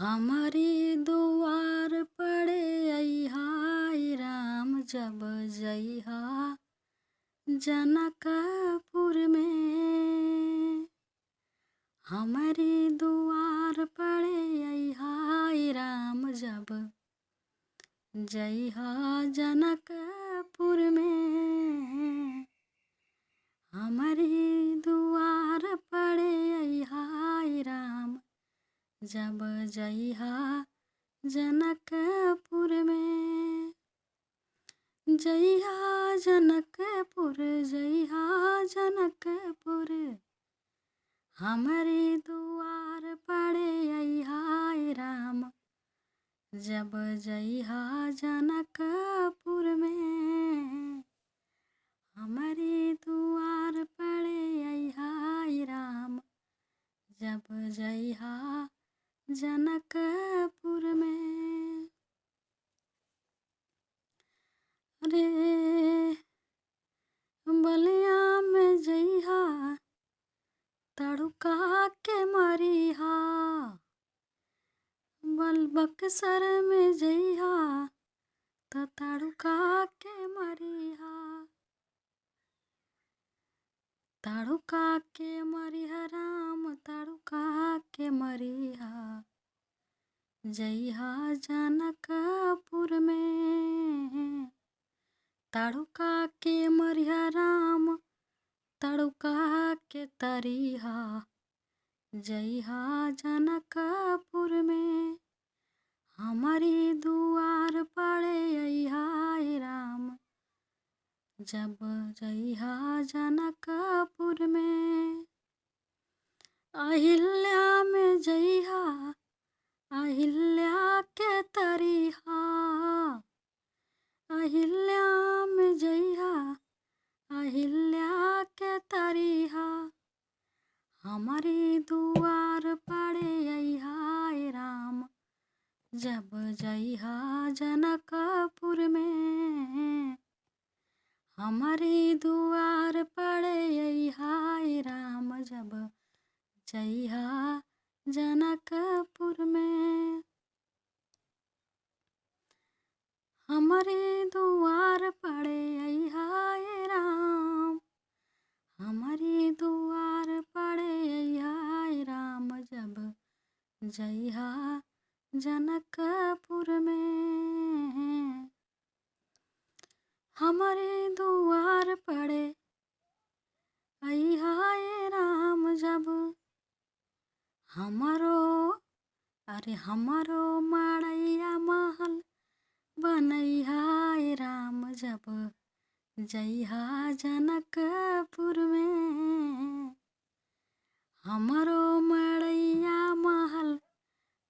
हमारी दुआर पड़े अइहाय राम जब जइहा जनकपुर में। हमारी दुआर पड़े अइहाय राम जब जइहा जनकपुर में। हमारी दुआर पड़े अइहाय राम जब जइहा जनकपुर में। जइहा जनकपुर जइहा जनकपुर। हमारी दुआर पड़े अइहाय राम जब जइहा जनकपुर में। हमारी दुआर पड़े अइहाय राम जब जइहा जनकपुर में। अरे बलिया में जइहा तड़ुका के मरिहा। बक्सर में जइहा त तड़ुका के मरिहा। तड़ुका के मरिहा राम तड़ुका के मरिहा। जइहा जनकपुर में। तड़ुका के मरिहा राम तड़ुका के तरिहा। जइहा जनकपुर में। हमारी दुआर पड़े अइहाय राम जब जइहा जनकपुर में। अहिल्या में जइहा अहिल्या के तरिहा। अहिल्या में जइहा अहिल्या के तरिहा। हमारी दुआर पड़े अइहाय राम जब जइहा जनकपुर में। हमारी दुआर पड़े अइहाय राम जब जइहा जनकपुर में। हमारी दुआर पड़े अइहाय राम। हमारी दुआर पड़े अइहाय राम जब जइहा जनकपुर में। हमारी दुआर पड़े अइहाय राम जब हमारो मड़ैया महल बनइहाय राम जब जइहा जनकपुर में। हमारो मड़ैया महल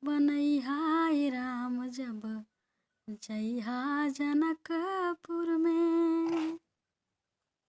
बनइहाय राम जब जइहा जनकपुर